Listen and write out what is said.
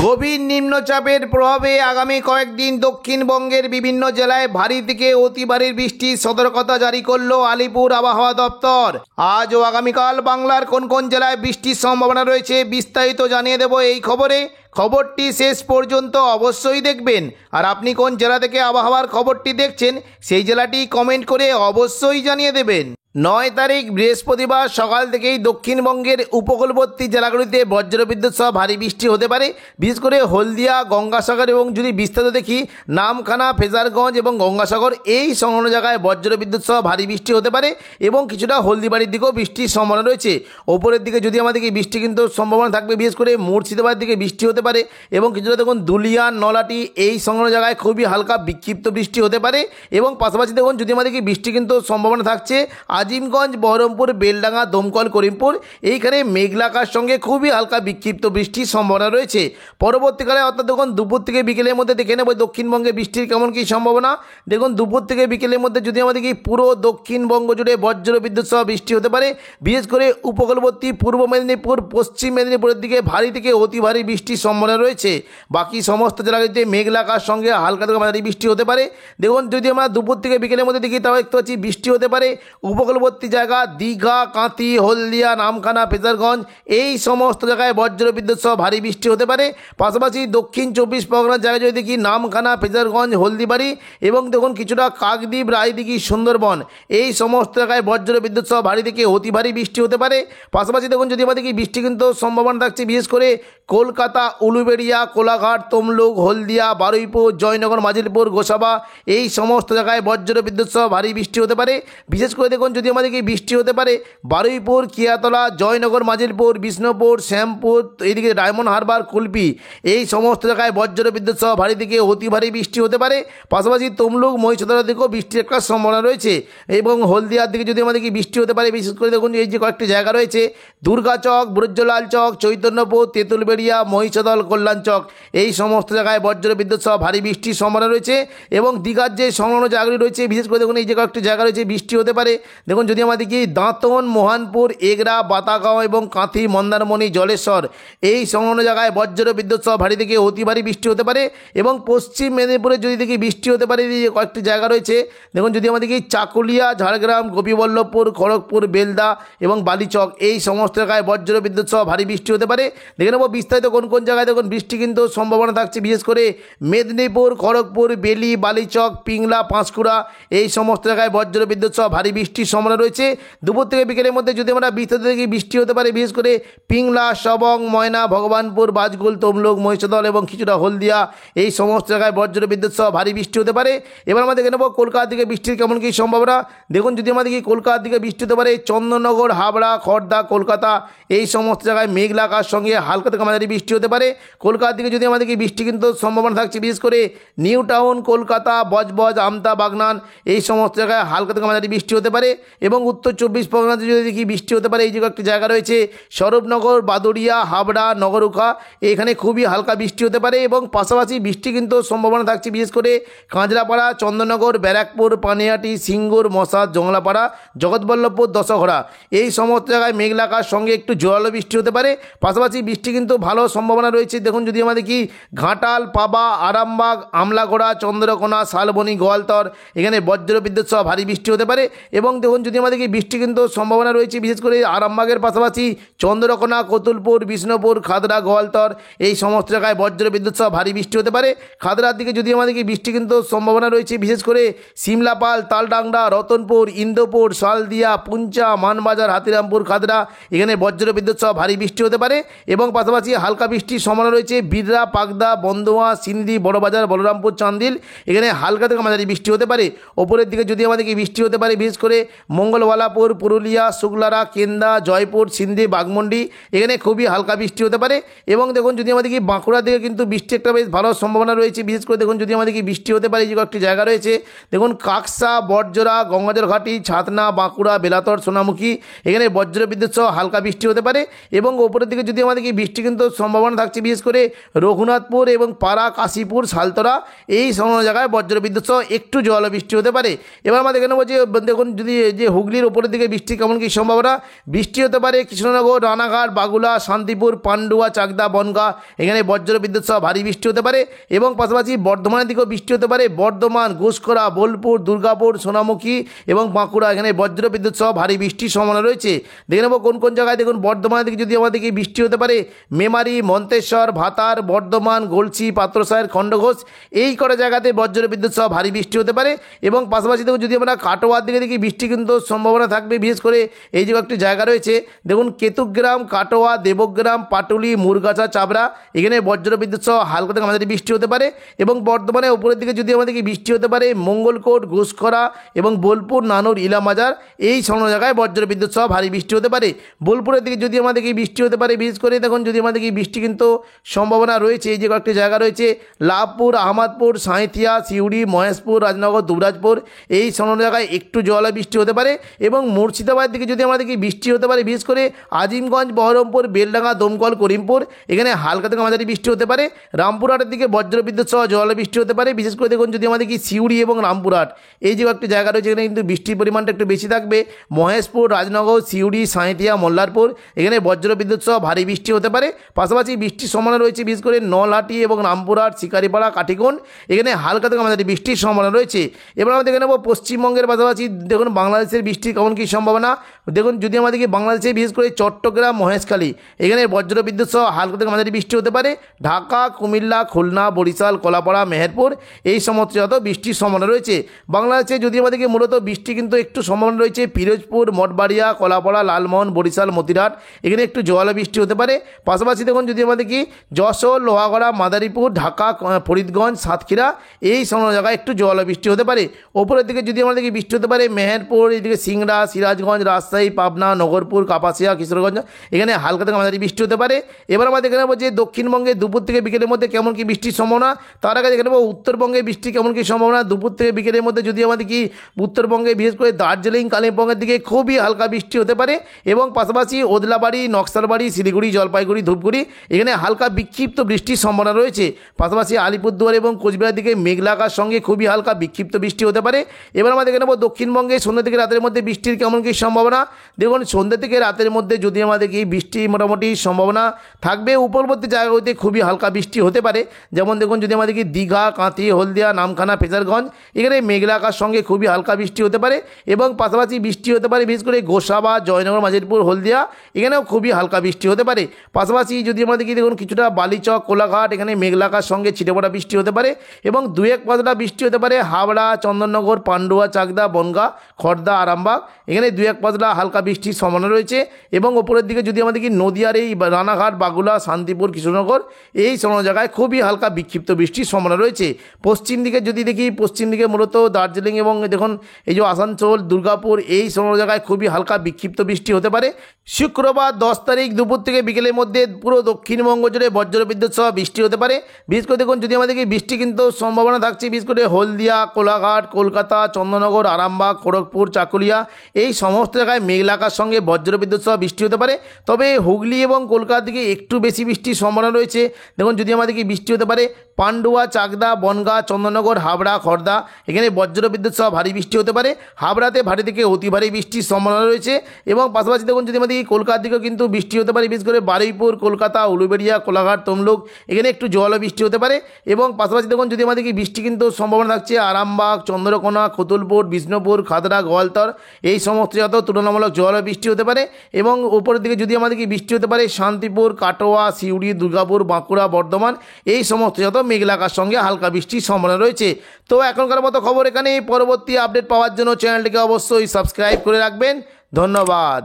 গভীর নিম্নচাপের প্রভাবে আগামী কয়েকদিন দক্ষিণবঙ্গের বিভিন্ন জেলায় ভারী থেকে অতি ভারী বৃষ্টির সতর্কতা জারি করল আলিপুর আবহাওয়া দপ্তর। আজ ও আগামীকাল বাংলার কোন কোন জেলায় বৃষ্টির সম্ভাবনা রয়েছে বিস্তারিত জানিয়ে দেব এই খবরে। খবরটি শেষ পর্যন্ত অবশ্যই দেখবেন। আর আপনি কোন জেলা থেকে আবহাওয়ার খবরটি দেখছেন সেই জেলাটি কমেন্ট করে অবশ্যই জানিয়ে দেবেন। 9 তারিখ বৃহস্পতিবার সকাল থেকেই দক্ষিণবঙ্গের উপকূলবর্তী জেলাগুলিতে বজ্রবিদ্যুৎ সহ ভারী বৃষ্টি হতে পারে। বিশেষ করে হলদিয়া, গঙ্গাসাগর এবং যদি বিস্তারিত দেখি নামখানা, ফেজারগঞ্জ এবং গঙ্গাসাগর এই সংলগ্ন জায়গায় বজ্রবিদ্যুৎ সহ ভারী বৃষ্টি হতে পারে এবং কিছুটা হলদিবাড়ির দিকেও বৃষ্টির সম্ভাবনা রয়েছে। ওপরের দিকে যদি আমাদেরকে বৃষ্টি কিন্তু সম্ভাবনা থাকবে, বিশেষ করে মুর্শিদাবাদের দিকে বৃষ্টি হতে পারে এবং কিছুটা দেখুন দুলিয়ান, নলাটি এই সংলগ্ন জায়গায় খুবই হালকা বিক্ষিপ্ত বৃষ্টি হতে পারে। এবং পাশাপাশি দেখুন যদি আমাদেরকে বৃষ্টি কিন্তু সম্ভাবনা থাকছে আজিমগঞ্জ, বহরমপুর, বেলডাঙ্গা, দমকল, করিমপুর এইখানে মেঘলা আকাশের সঙ্গে খুবই হালকা বিক্ষিপ্ত বৃষ্টির সম্ভাবনা রয়েছে। পরবর্তীকালে অর্থাৎ দেখুন দুপুর থেকে বিকেলের মধ্যে দেখে নেব দক্ষিণবঙ্গে বৃষ্টির কেমন কী সম্ভাবনা। দেখুন দুপুর থেকে বিকেলের মধ্যে যদি আমাদের কি পুরো দক্ষিণবঙ্গ জুড়ে বজ্রবিদ্যুৎ সহ বৃষ্টি হতে পারে। বিশেষ করে উপকূলবর্তী পূর্ব মেদিনীপুর, পশ্চিম মেদিনীপুরের দিকে ভারী থেকে অতি ভারী বৃষ্টির সম্ভাবনা রয়েছে। বাকি সমস্ত জেলাগুলিতে মেঘলা আকাশের সঙ্গে হালকা থেকে ভারী বৃষ্টি হতে পারে। দেখুন যদি আমরা দুপুর থেকে বিকেলের মধ্যে দেখি তাহলে দেখতে পাচ্ছি বৃষ্টি হতে পারে উপকূলবর্তী জায়গা দীঘা, কাঁথি, হলদিয়া, নামখানা, ফেজারগঞ্জ এই সমস্ত জায়গায় বজ্রবিদ্যুৎ সহ ভারী বৃষ্টি হতে পারে। পাশাপাশি দক্ষিণ 24 পরগনার জায়গায় যদি দেখি নামখানা, ফেজারগঞ্জ, হলদিবাড়ি এবং দেখুন কিছুটা কাকদ্বীপ, রায়দিঘি, সুন্দরবন এই সমস্ত জায়গায় বজ্রবিদ্যুৎ সহ ভারী থেকে অতি ভারী বৃষ্টি হতে পারে। পাশাপাশি দেখুন যদি আমাদের কি বৃষ্টি কিন্তু সম্ভাবনা থাকছে বিশেষ করে কলকাতা, উলুবেড়িয়া, কোলাঘাট, তমলুক, হলদিয়া, বারুইপুর, জয়নগর, মাজিলপুর, গোসাবা এই সমস্ত জায়গায় বজ্রবিদ্যুৎ সহ ভারী বৃষ্টি হতে পারে। বিশেষ করে দেখুন যদি আমাদের কি বৃষ্টি হতে পারে বারুইপুর, কিয়াতলা, জয়নগর, মাজিলপুর, বিষ্ণুপুর, শ্যামপুর, এইদিকে ডায়মন্ড হারবার, কুলপি এই সমস্ত জায়গায় বজ্রবিদ্যুৎ সহ ভারী থেকে অতি ভারী বৃষ্টি হতে পারে। পাশাপাশি তমলুক, মহিষাদলের দিকেও বৃষ্টির একটা সম্ভাবনা রয়েছে এবং হলদিয়ার দিকে যদি আমাদের কি বৃষ্টি হতে পারে। বিশেষ করে দেখুন এই যে কয়েকটি জায়গা রয়েছে দুর্গাচক, ব্রজলাল চক, চৈতন্যপুর, তেঁতুলবেড়িয়া, মহিষাদল, কল্যাণচক এই সমস্ত জায়গায় বজ্রবিদ্যুৎ সহ ভারী বৃষ্টির সম্ভাবনা রয়েছে। এবং দীঘার যে সংলগ্ন জায়গাগুলি রয়েছে বিশেষ করে দেখুন এই যে কয়েকটি জায়গা রয়েছে বৃষ্টি হতে পারে। দেখুন যদি আমাদের কি দাঁতন, মোহনপুর, এগরা, বাতাগাঁও এবং কাঁথি, মন্দারমণি, জলেশ্বর এই সংলগ্ন জায়গায় বজ্রবিদ্যুৎ সহ ভারী থেকে অতি ভারী বৃষ্টি হতে পারে। এবং পশ্চিম মেদিনীপুরে যদি দেখি বৃষ্টি হতে পারে যে কয়েকটি জায়গা রয়েছে দেখুন যদি আমাদের কি চাকুলিয়া, ঝাড়গ্রাম, গোপীবল্লভপুর, খড়গপুর, বেলদা এবং বালিচক এই সমস্ত জায়গায় বজ্রবিদ্যুৎ সহ ভারী বৃষ্টি হতে পারে। দেখে নেব বিস্তারিত কোন কোন জায়গায় দেখুন বৃষ্টি কিন্তু সম্ভাবনা থাকছে। বিশেষ করে মেদিনীপুর, খড়গপুর, বেলি, বালিচক, পিংলা, পাঁশকুড়া এই সমস্ত জায়গায় বজ্রবিদ্যুৎ সহ ভারী বৃষ্টির সম্ভাবনা রয়েছে। দুপুর থেকে বিকেলের মধ্যে যদি আমরা বিস্তারিত দেখি বৃষ্টি হতে পারে বিশেষ করে পিংলা, সবং, ময়না, ভগবানপুর, বাজগুল, তমলুক, মহিষাদল এবং কিছুটা হলদিয়া এই সমস্ত জায়গায় বজ্রবিদ্যুৎ সহ ভারী বৃষ্টি হতে পারে। এবার আমরা দেখে নেব কলকাতার দিকে বৃষ্টির কেমন কী সম্ভাবনা। দেখুন যদি আমাদের কি কলকাতার দিকে বৃষ্টি হতে পারে চন্দননগর, হাবড়া, খড়দা, কলকাতা এই সমস্ত জায়গায় মেঘলা আকাশের সঙ্গে হালকা থেকে মাঝারি বৃষ্টি হতে পারে। কলকাতার দিকে যদি আমাদের কি বৃষ্টি কিন্তু সম্ভাবনা থাকছে বিশেষ করে নিউ টাউন, কলকাতা, বজবজ, আমতা, বাগনান এই সমস্ত জায়গায় হালকা থেকে মাঝারি বৃষ্টি হতে পারে। এবং উত্তর 24 পরগনাতে যদি দেখি বৃষ্টি হতে পারে এই যে একটি জায়গা রয়েছে সৌরভনগর, বাদুড়িয়া, হাবড়া, নগরুখা এখানে খুবই হালকা বৃষ্টি হতে পারে। এবং পাশাপাশি বৃষ্টি কিন্তু সম্ভাবনা থাকছে বিশেষ করে কাঁচরাপাড়া, চন্দননগর, ব্যারাকপুর, পানিহাটি, সিঙ্গুর, মশাদ, জংলাপাড়া, জগৎবল্লভপুর, দশঘরা এই সমস্ত জায়গায় মেঘলা আকাশের সঙ্গে একটু জোরালো বৃষ্টি হতে পারে। পাশাপাশি বৃষ্টি কিন্তু ভালো সম্ভাবনা রয়েছে দেখুন যদি আমাদের কি ঘাটাল, পাবা, আরামবাগ, আমলাগোড়া, চন্দ্রকোনা, শালবনী, গোয়ালতর এখানে বজ্রবিদ্যুৎ সহ ভারী বৃষ্টি হতে পারে। এবং দেখুন যদি আমাদের কি বৃষ্টি কিন্তু সম্ভাবনা রয়েছে বিশেষ করে আরামবাগের পাশাপাশি চন্দ্রকোনা, কতুলপুর, বিষ্ণুপুর, খাদড়া, গোয়ালতর এই সমস্ত জায়গায় বজ্রবিদ্যুৎ সহ ভারী বৃষ্টি হতে পারে। খাদড়ার দিকে যদি আমাদের কি বৃষ্টি কিন্তু সম্ভাবনা রয়েছে বিশেষ করে সিমলাপাল, তালডাংরা, রতনপুর, ইন্দোপুর, শালদিয়া, পুঞ্চা, মানবাজার, হাতিরামপুর, খাদড়া এখানে বজ্রবিদ্যুৎ সহ ভারী বৃষ্টি হতে পারে। এবং পাশাপাশি হালকা বৃষ্টির সম্ভাবনা রয়েছে বিররা, পাকদা, বন্দোয়া, সিন্দি, বড়বাজার, বলরামপুর, চান্দিল এখানে হালকা থেকে মাঝারি বৃষ্টি হতে পারে। ওপরের দিকে যদি আমাদের কি বৃষ্টি হতে পারে বিশেষ করে মঙ্গলওয়ালাপুর, পুরুলিয়া, শুক্লারা, কেন্দা, জয়পুর, সিন্ধি, বাগমন্ডি এখানে খুবই হালকা বৃষ্টি হতে পারে। এবং দেখুন যদি আমাদের কি বাঁকুড়ার দিকে কিন্তু বৃষ্টি একটা বেশ ভালো সম্ভাবনা রয়েছে বিশেষ করে দেখুন যদি আমাদের কি বৃষ্টি হতে পারে যে কয়েকটি জায়গা রয়েছে দেখুন কাকসা, বটজোড়া, গঙ্গাজল ঘাটি, ছাতনা, বাঁকুড়া, বেলাতর, সোনামুখী এখানে বজ্রবিদ্যুৎ সহ হালকা বৃষ্টি হতে পারে। এবং ওপরের দিকে যদি আমাদের কি বৃষ্টি কিন্তু সম্ভাবনা থাকছে বিশেষ করে রঘুনাথপুর এবং পাড়া, কাশীপুর, সালতরা এই সমস্ত জায়গায় বজ্রবিদ্যুৎ সহ একটু জল বৃষ্টি হতে পারে। এবার আমরা দেখে নেব যে দেখুন যদি যে হুগলির ওপরের দিকে বৃষ্টি কেমন কী সম্ভাবনা। বৃষ্টি হতে পারে কৃষ্ণনগর, রানাঘাট, বাগুলা, শান্তিপুর, পান্ডুয়া, চাকদা, বনগাঁ, এখানে বজ্র বিদ্যুৎ সহ ভারী বৃষ্টি হতে পারে। এবং পাশাপাশি বর্ধমানের দিকেও বৃষ্টি হতে পারে, বর্ধমান, ঘুষখরা, বোলপুর, দুর্গাপুর, সোনামুখী এবং বাঁকুড়া, এখানে বজ্র বিদ্যুৎ সহ ভারী বৃষ্টির সম্ভাবনা রয়েছে। দেখে নেব কোন কোন জায়গায়। দেখুন বর্ধমানের দিকে যদি আমাদের কি বৃষ্টি হতে পারে, মেমারি, মন্তেশ্বর, ভাতার, বর্ধমান, গলসি, পাত্রসাহের, খণ্ডঘোষ, এই কটা জায়গাতে বজ্র বিদ্যুৎ সহ ভারী বৃষ্টি হতে পারে। এবং পাশাপাশি দেখুন যদি আমরা কাটোয়ার দিকে দেখি বৃষ্টি কিন্তু সম্ভাবনা থাকবে, বিশেষ করে এই যে একটি জায়গা রয়েছে দেখুন কেতুগ্রাম, কাটোয়া, দেবগ্রাম, পাটুলি, মুরগাছা, চাবড়া, এখানে বজ্র বিদ্যুৎ সহ হালকা থেকে মাঝারি বৃষ্টি হতে পারে। এবং বর্ধমানের উপরের দিকে যদি আমাদের কি বৃষ্টি হতে পারে, মঙ্গলকোট, ঘুষখরা এবং বোলপুর, নানুর, ইলামাজার, এই সংলগ্ন জায়গায় বজ্র বিদ্যুৎ সহ ভারী বৃষ্টি হতে পারে। বোলপুরের দিকে যদি আমাদের কি বৃষ্টি হতে পারে, বিশেষ করে দেখুন যদি আমাদের কি বৃষ্টি কিন্তু সম্ভাবনা রয়েছে, এই যে কয়েকটি জায়গা রয়েছে লাভপুর, আহমদপুর, সাঁইথিয়া, সিউড়ি, মহেশপুর, রাজনগর, দুবরাজপুর, এই সংলগ্ন জায়গায় একটু জলা বৃষ্টি হতে পারে। এবং মুর্শিদাবাদ দিকে যদি আমাদের কি বৃষ্টি হতে পারে, বিশেষ করে আজিমগঞ্জ, বহরমপুর, বেলডাঙ্গা, দমকল, করিমপুর, এখানে হালকা থেকে মাঝারি বৃষ্টি হতে পারে। রামপুরহাটের দিকে বজ্র বিদ্যুৎ সহ জলা বৃষ্টি হতে পারে, বিশেষ করে দেখুন যদি আমাদের কি সিউড়ি এবং রামপুরহাট, এই যে একটি জায়গা রয়েছে এখানে কিন্তু বৃষ্টির পরিমাণটা একটু বেশি থাকবে। মহেশপুর, রাজনগর, সিউড়ি, সাঁইথিয়া, মোল্লারপুর, এখানে বজ্র বিদ্যুৎ সহ ভারী বৃষ্টি হতে পারে। পাশাপাশি বৃষ্টির সম্ভাবনা রয়েছে বিশেষ করে নলহাটি এবং রামপুরহাট, শিকারিপাড়া, কাঠিগঞ্জ, এখানে হালকা থেকে মাঝারি বৃষ্টির সম্ভাবনা রয়েছে। এবার আমরা দেখে নেব পশ্চিমবঙ্গের পাশাপাশি দেখুন বাংলাদেশের বৃষ্টির কেমন কী সম্ভাবনা। দেখুন যদি আমাদেরকে বাংলাদেশে বিশেষ করে চট্টগ্রাম, মহেশখালী, এখানে বজ্র বিদ্যুৎ সহ হালকা থেকে মাঝারি বৃষ্টি হতে পারে। ঢাকা, কুমিল্লা, খুলনা, বরিশাল, কলাপাড়া, মেহেরপুর, এই সমস্ত যত বৃষ্টির সম্ভাবনা রয়েছে। বাংলাদেশে যদি আমাদেরকে মূলত বৃষ্টি কিন্তু একটু সম্ভাবনা রয়েছে পিরোজপুর, মঠবাড়িয়া, কলাপাড়া, লালমোহন, বরিশাল, মতিরাট, এখানে একটু জোয়ালা বৃষ্টি হতে পারে। পাশাপাশি দেখুন যদি আমাদের কি যশোর, লোহাগড়া, মাদারীপুর, ঢাকা, ফরিদগঞ্জ, সাতক্ষীরা, এই সমস্ত জায়গায় একটু জোয়ালা বৃষ্টি হতে পারে। ওপরের দিকে যদি আমাদেরকে বৃষ্টি হতে পারে মেহেরপুর, এদিকে সিংড়া, সিরাজগঞ্জ, রাজশাহী, পাবনা, নগরপুর, কাপাসিয়া, কিশোরগঞ্জ, এখানে হালকা থেকে মাঝারি বৃষ্টি হতে পারে। এবার আমরা দেখে নেব যে দক্ষিণবঙ্গে দুপুর থেকে বিকেলের মধ্যে কেমন কি বৃষ্টির সম্ভাবনা। তার আগে দেখে নেব উত্তরবঙ্গে বৃষ্টি কেমন কি সম্ভাবনা। দুপুর থেকে বিকেলের মধ্যে যদি আমাদের কি উত্তরবঙ্গে বিশেষ করে দার্জিলিং, কালিম্পংয়ের দিকে খুবই হালকা বৃষ্টি হতে পারে। এবং পাশাপাশি ওদলাবাড়ি, নকশালবাড়ি, শিলিগুড়ি, জলপাইগুড়ি, ধূপগুড়ি, এখানে হালকা বিক্ষিপ্ত বৃষ্টির সম্ভাবনা রয়েছে। পাশাপাশি আলিপুরদুয়ার এবং কোচবিহার দিকে মেঘলা আকাশ সঙ্গে খুবই হালকা বিক্ষিপ্ত বৃষ্টি হতে পারে। এবার আমরা দেখে নেব দক্ষিণবঙ্গে সন্ধ্যা থেকে রাতের মধ্যে বৃষ্টির কেমন কী সম্ভাবনা। দেখুন সন্ধ্যা থেকে রাতের মধ্যে যদি আমাদের কি বৃষ্টি মোটামুটি সম্ভাবনা থাকবে, উপরবর্তী জায়গাগুলিতে খুবই হালকা বৃষ্টি হতে পারে। যেমন দেখুন যদি আমাদের কি দীঘা, কাঁথি, হলদিয়া, নামখানা, ফেজারগঞ্জ, এখানে মেঘলা আকাশ সঙ্গে খুবই হালকা বৃষ্টি হতে পারে। এবং পাশাপাশি বৃষ্টি হতে পারে বিশেষ করে গোসাবা, জয়নগর, মাঝিরপুর, হলদিয়া, এখানেও খুবই হালকা বৃষ্টি হতে পারে। পাশাপাশি যদি আমাদের কি দেখুন কিছুটা বালিচক, কোলাঘাট, এখানে মেঘলা আকাশ সঙ্গে ছিটেফোঁটা বৃষ্টি হতে পারে। এবং দু এক পাঁচটা বৃষ্টি হতে পারে হাওড়া, চন্দননগর, পান্ডুয়া, চাকদা, বনগাঁ, খড়দা, আরামবাগ, এখানে দু এক পাঁচটা হালকা বৃষ্টির সম্ভাবনা রয়েছে। এবং ওপরের দিকে যদি আমাদের কি নদিয়ার এই রানাঘাট, বাগুলা, শান্তিপুর, কৃষ্ণনগর, এই সমস্ত জায়গায় খুবই হালকা বিক্ষিপ্ত বৃষ্টির সম্ভাবনা রয়েছে। পশ্চিম দিকে যদি দেখি পশ্চিম দিকে মূলত দার্জিলিং এবং দেখুন এই যে আসানসোল, দুর্গাপুর, এই সমস্ত জায়গায় খুবই হালকা বিক্ষিপ্ত বৃষ্টি হতে পারে। শুক্রবার 10 তারিখ দুপুর থেকে বিকেলের মধ্যে পুরো দক্ষিণবঙ্গ জুড়ে বজ্র বিদ্যুৎ সহ বৃষ্টি হতে পারে। বিশেষ করে দেখুন যদি আমাদেরকে বৃষ্টি কিন্তু সম্ভাবনা থাকছে বিশেষ করে হলদিয়া, কোলাঘাট, কলকাতা, চন্দননগর, আরামবাগ, খড়গপুর, চাকুলিয়া, এই সমস্ত জায়গায় মেঘলা আকাশের সঙ্গে বজ্র বিদ্যুৎ সহ বৃষ্টি হতে পারে। তবে হুগলি এবং কলকাতার দিকে একটু বেশি বৃষ্টির সম্ভাবনা রয়েছে। দেখুন যদি আমাদেরকে বৃষ্টি হতে পারে পান্ডুয়া, চাকদা, বনগাঁ, চন্দননগর, হাবড়া, খড়দা, এখানে বজ্র বিদ্যুৎ সহ ভারী বৃষ্টি হতে পারে। হাবড়াতে ভারী থেকে অতি ভারী বৃষ্টির সম্ভাবনা রয়েছে। এবং পাশাপাশি দেখুন যদি আমাদের কলকাতার দিকেও কিন্তু বৃষ্টি হতে পারে, বিশেষ করে বারুইপুর, কলকাতা, উলুবেড়িয়া, কোলাঘাট, তমলুক, এখানে একটু জল বৃষ্টি হতে পারে। এবং পাশাপাশি দেখুন যদি আমাদের কি বৃষ্টি কিন্তু সম্ভাবনা থাকছে আরামবাগ, চন্দ্রকোনা, কতুলপুর, বিষ্ণুপুর, খাতড়া, গোয়ালতর, এই সমস্ত যত তুলনামূলক জল বৃষ্টি হতে পারে। এবং উপরের দিকে যদি আমাদের কি বৃষ্টি হতে পারে শান্তিপুর, কাটোয়া, সিউড়ি, দুর্গাপুর, বাঁকুড়া, বর্ধমান, এই সমস্ত যত মেঘলা আকাশের সঙ্গে হালকা বৃষ্টির সম্ভাবনা রয়েছে। তো এখনকার মতো খবর এখানে। পরবর্তী আপডেট পাওয়ার জন্য চ্যানেলটিকে অবশ্যই সাবস্ক্রাইব করে রাখবেন। ধন্যবাদ।